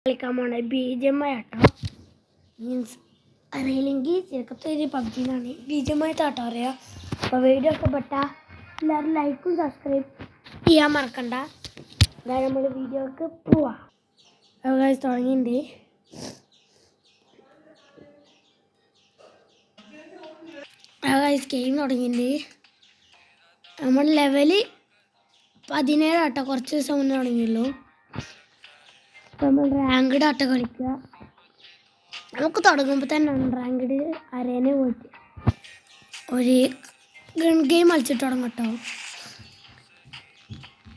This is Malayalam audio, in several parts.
കളിക്കാൻ പോണേ BGMI ആട്ടോ. മീൻസ് അറിയില്ലെങ്കിൽ ചെറുക്കത്തൊരു പബ്ജിന്നാണ് BGMI താട്ടോ അറിയാം. അപ്പോൾ വീഡിയോ ഇഷ്ടപ്പെട്ടാൽ എല്ലാവരും ലൈക്കും സബ്സ്ക്രൈബ് ചെയ്യാൻ മറക്കണ്ട. അതായത് നമ്മൾ വീഡിയോക്ക് പോവാം. തുടങ്ങിയിട്ടുണ്ട്. ഗെയിം തുടങ്ങിയിട്ടുണ്ട്. നമ്മൾ ലെവല് 17 ആട്ടോ. കുറച്ച് ദിവസം മുന്നേ തുടങ്ങിയുള്ളൂ. അപ്പോൾ നമ്മൾ റാങ്ക്ഡ് ആട്ടോ കളിക്കുക. നമുക്ക് തുടങ്ങുമ്പോൾ തന്നെ റാങ്ക്ഡ് അരേനെ പോയിട്ട് ഒരു ഗൺ ഗെയിം കളിച്ചിട്ട് തുടങ്ങും കേട്ടോ.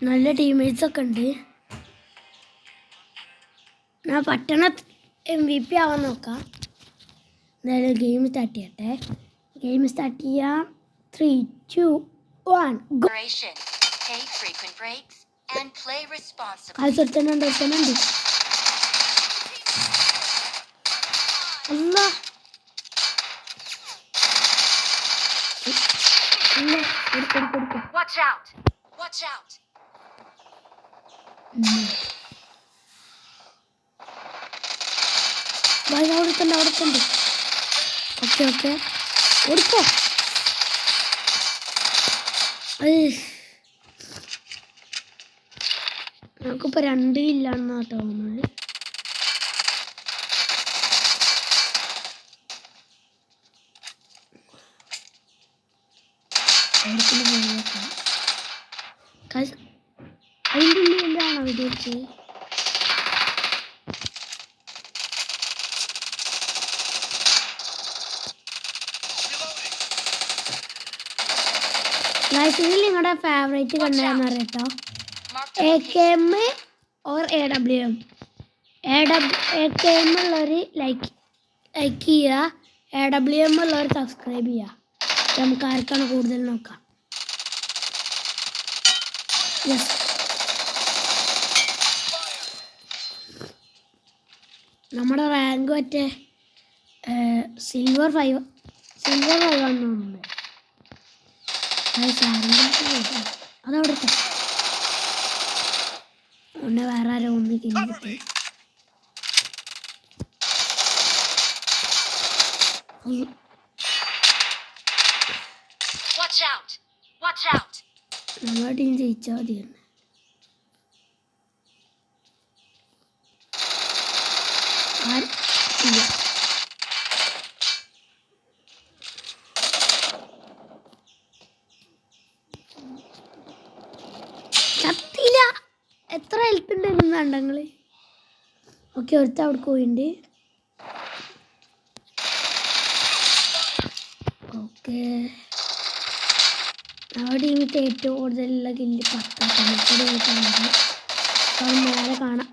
നല്ല ടീംമേറ്റ്സൊക്കെ ഉണ്ട്. ഞാൻ പട്ടണ MVP ആവാൻ നോക്കാം. എന്തായാലും ഗെയിം സ്റ്റാർട്ട് ചെയ്യട്ടെ. ഗെയിം സ്റ്റാർട്ട് ചെയ്യാം. 3, 2, 1 ഗോ. കളിച്ചെടുത്തുണ്ട്. അല്ലാ അവിടെത്തുണ്ട്. ഓക്കെ കൊടുക്കോ. നമുക്കിപ്പോൾ 2 ഇല്ലാണെന്നാ തോന്നുന്നത്. അതിൻ്റെ ഉള്ളിൽ എന്താണോ വിചാരിച്ച് ഇതിൽ നിങ്ങളുടെ ഫേവറേറ്റ് കണ്ടെന്ന് അറിയട്ടോ. AKM or AWM. AKM ഉള്ളവർ ലൈക്ക് ചെയ്യുക. AWM ഉള്ളവർ സബ്സ്ക്രൈബ് ചെയ്യുക. നമുക്ക് ആർക്കാണ് കൂടുതൽ നോക്കാം. നമ്മുടെ റാങ്ക് മറ്റേ സിൽവർ 5 ആണെന്ന് തോന്നുന്നുണ്ട്. അതവിടെ പിന്നെ വേറെ ആരോ ഒന്ന് കിട്ടി. നമ്മുടെ ടീം ജയിച്ചാൽ മതിയാണ്. ചത്തില്ല. എത്ര ഹെൽപ്പ് ഉണ്ടായിരുന്നു വേണ്ടങ്ങള്. ഓക്കെ, ഒരുത്ത അവിടെ പോയിണ്ട്. ഓക്കെ, നമ്മുടെ ടീമിൽ ഏറ്റവും കൂടുതലുള്ള കില്ല് 10. മേലെ കാണാൻ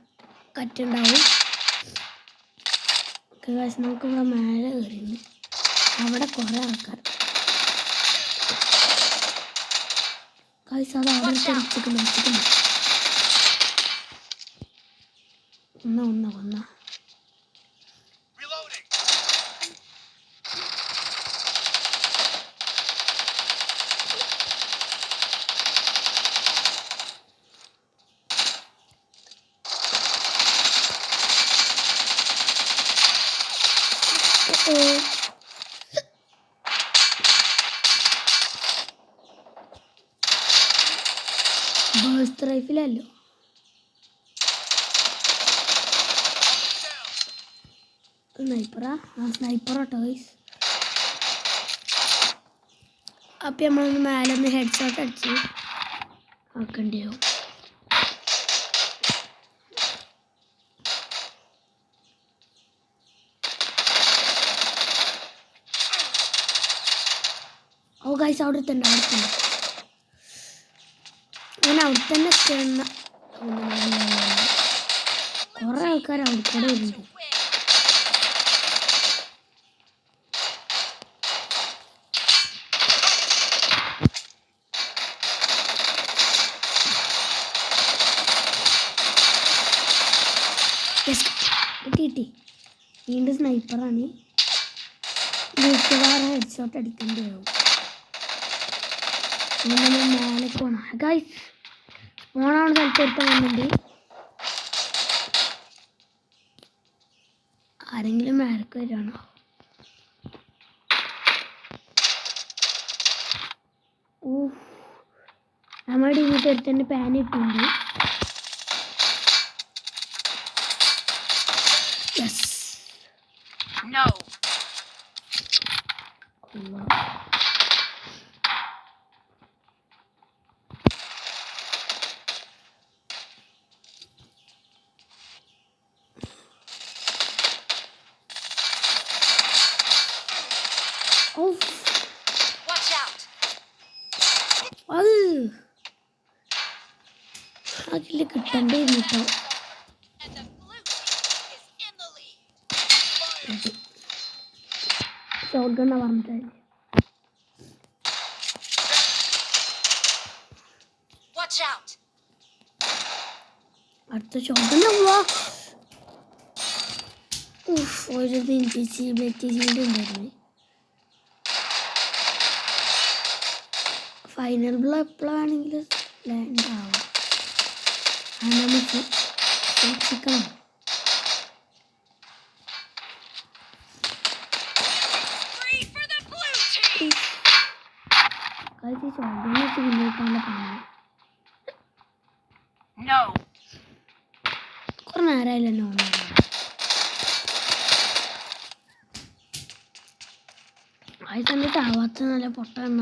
കറ്റുണ്ടാവും. ഓക്കെ ഗൈസ്, നമുക്ക് ഇവിടെ മേലെ കയറിയുണ്ട്. അവിടെ കുറേ ആൾക്കാർ ഗൈസ്. അത് അവിടെ തെളിച്ചിട്ടുണ്ട്. ഒന്ന ബേസ്റ്റ് റൈഫിലല്ലോ. സ്നൈപ്പറാട്ടോ ഗൈസ്. അപ്പം നമ്മളൊന്ന് മേലെ ഒന്ന് ഹെഡ് ഷോട്ട് അടിച്ച് ആക്കേണ്ടിയാവും. ഓ ഗൈസ്, അവിടെ തന്നെ ഞാൻ അവിടെ തന്നെ കുറേ ആൾക്കാർ അവിടെ കൂടെ വരുന്നുണ്ട്. കിട്ടി. വീണ്ടും സ്നൈപ്പറാണ്. മിക്കവാറും ഹെഡ് ഷോട്ട് അടിക്കേണ്ടിയാവും. മേലെ പോണം ഗൈസ്. ഓണാണ് സ്ഥലത്ത് എടുത്ത് വന്നിട്ടുണ്ട്. ആരെങ്കിലും മേലേക്ക് വരാണോ? ഓ, നമ്മുടെ ഇങ്ങോട്ട് ഒരുത്തന്നെ പാൻ ഇട്ടുണ്ട്. യെസ്. അതിൽ കിട്ടണ്ടേ കേട്ടോ. ഷോട്ട്ഗൺ പറഞ്ഞിട്ട് അടുത്ത ഷോട്ട്ഗൺ ഒരു ഉണ്ടായിരുന്നു. ഫൈനൽ ബ്ലോ എപ്പോഴാണെങ്കിലും ലാൻഡ് ആവും. നമുക്ക് സൂക്ഷിക്കണം. കുറെ നേരമായില്ലോ. ആ സമയത്ത് ആവാത്ത നല്ല പൊട്ട എണ്ണ.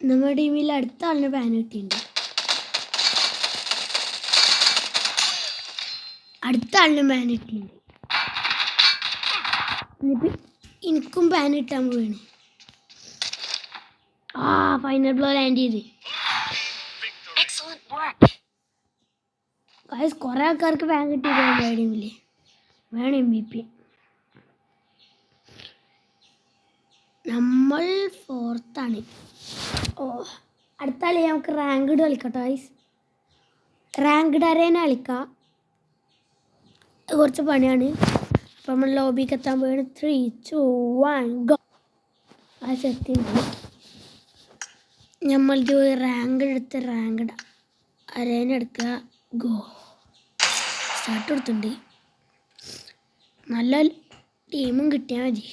നമ്മുടെ ടീമിൽ അടുത്ത ആളിന് പാൻ കിട്ടിയിട്ടുണ്ട്. ഇനിയിപ്പോൾ എനിക്കും പാൻ കിട്ടാൻ പോവാണ്. ഫൈനൽ ബ്ലോ ലാൻഡ് ചെയ്ത്. കുറെ ആൾക്കാർക്ക് പാൻ കിട്ടിയില്ലേ ടീമില്. വേണം MVP. നമ്മൾ 4th ആണ്. അടുത്ത കളി നമുക്ക് റാങ്ക്ഡ് കളിക്കട്ടോ ഗൈസ്. റാങ്ക്ഡ് അരേന കളിക്കാം. കുറച്ച് പണിയാണ്. അപ്പം നമ്മൾ ലോബിക്ക് എത്താൻ പോയാണ്. 3, 2, 1 ഗോ. ആ സെറ്റിണ്ട്. നമ്മളിത് റാങ്ക്ഡ് എടുത്ത് റാങ്ക്ഡ് അരേന എടുക്കുക. ഗോ. സ്റ്റാർട്ട് കൊടുത്തിട്ടുണ്ട്. നല്ല ടീമും കിട്ടിയാൽ മതി.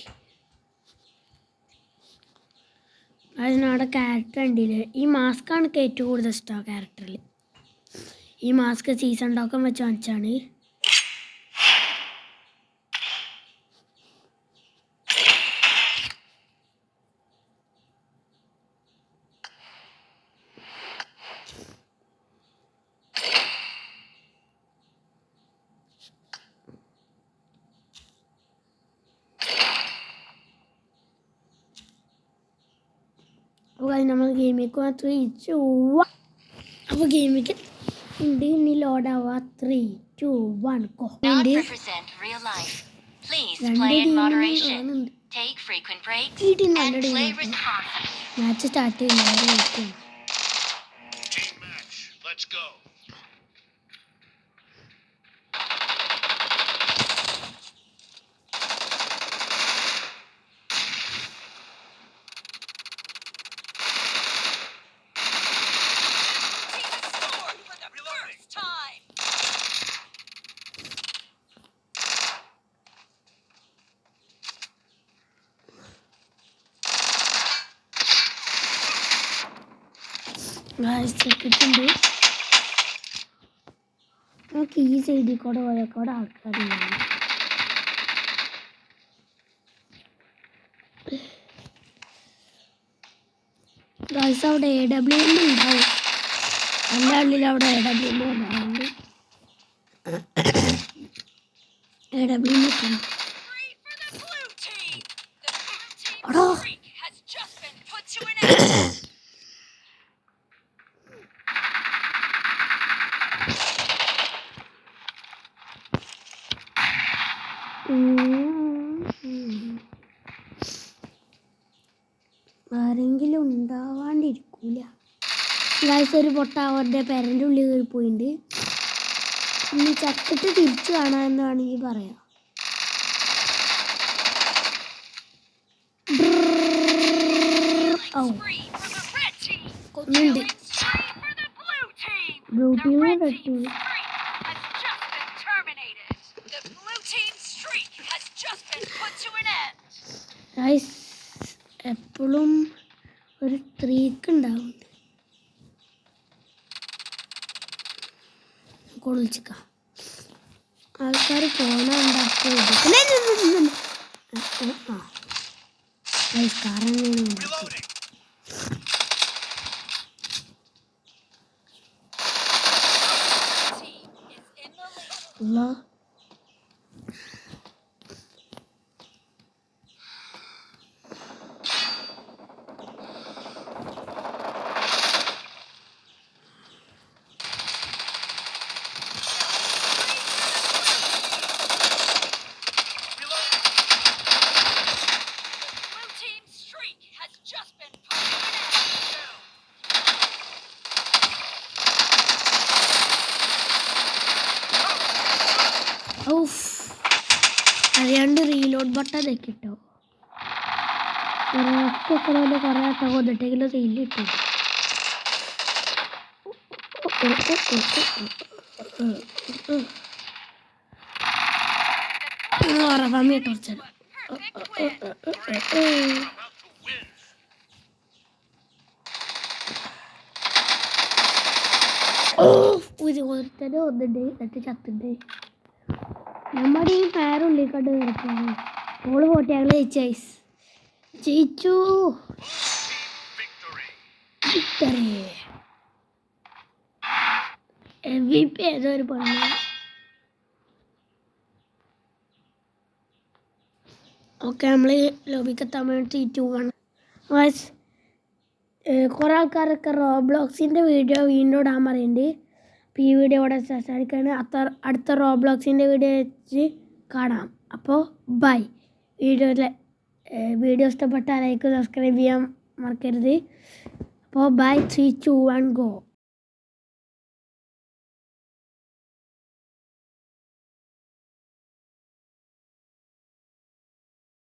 അതിനവിടെ ക്യാരക്ടർ ഉണ്ടില്ലേ. ഈ മാസ്കാണ് എനിക്ക് ഏറ്റവും കൂടുതൽ ഇഷ്ടം. ക്യാരക്ടറിൽ ഈ മാസ്ക് സീസൺ ടോക്കൺ വെച്ച് വാങ്ങിച്ചാണ്. അപ്പോൾ നമ്മൾ ഗെയിമിലേക്ക് 3, 2, 1. അപ്പോൾ ഗെയിമിലേക്ക് ഉണ്ട്. ഇനി ലോഡ് ആവുക. 3, 2, 1 ഗോ. മാച്ച് സ്റ്റാർട്ട് ചെയ്യുന്ന ചെക്കിട്ടുണ്ട്. നമുക്ക് ഈ സൈഡിൽ കൂടെ പോയക്കൂടെ ആൾക്കാരുണ്ടാവും. ഗൈസ് അവിടെ AWM ഉണ്ടാവും. എൻ്റെ ഉള്ളിൽ അവിടെ AWM ഉണ്ടാവുന്നുണ്ട്. AWM കിട്ടണം. അടോ ആരെങ്കിലും ഉണ്ടാവാണ്ടിരിക്കൂല. ഗൈസ് ഒരു പൊട്ട അവരുടെ പേരൻ്റെ ഉള്ളിൽ കയറി പോയിട്ടുണ്ട്. ഇനി ചത്തിട്ട് തിരിച്ചു കാണാമെന്ന് വേണമെങ്കിൽ പറയാം. കൊന്നുണ്ട്. Blue The team red red team team's streak has just been terminated. The blue team's streak has just been put to an end. Guys എപ്പോഴും ഒരു സ്ത്രീക്ക് ഉണ്ടാവും കൊളിച്ചിക്ക ആൾക്കാർ പോണ ഉണ്ടാക്കി അറിയാണ്ട് റീലോഡ് ബട്ടൺ കിട്ടോ കുറേ ആട്ടം കൊന്നിട്ടെങ്കിലും റീൽ കിട്ടും ഉറപ്പാമി ടോർച്ചർ ഒരുത്തന്നെ ഒന്നുണ്ട് എന്നിട്ട് ചത്തുണ്ട് നമ്മുടെ ഈ പേരുള്ളിൽ കണ്ട് കിടക്കാണ് ഓള് പോട്ടെ ഞങ്ങൾ ജയിച്ചു വിക്ടറി MVP ഏതോ ഒരു പറഞ്ഞു ഓക്കെ നമ്മൾ ലോബിക്കെത്താൻ വേണ്ടി 2-1 കുറേ ആൾക്കാരൊക്കെ റോബ്ലോക്സിൻ്റെ വീഡിയോ വീണ്ടും ഇടാൻ പറയുന്നുണ്ട് അപ്പോൾ ഈ വീഡിയോ ഇവിടെ സംസാരിക്കുകയാണ് അടുത്ത റോബ്ലോക്സിൻ്റെ വീഡിയോ വെച്ച് കാണാം അപ്പോൾ ബൈ വീഡിയോ ഇഷ്ടപ്പെട്ടാൽ ലൈക്ക് സബ്സ്ക്രൈബ് ചെയ്യാൻ മറക്കരുത് അപ്പോൾ ബൈ 3 2 1 ഗോ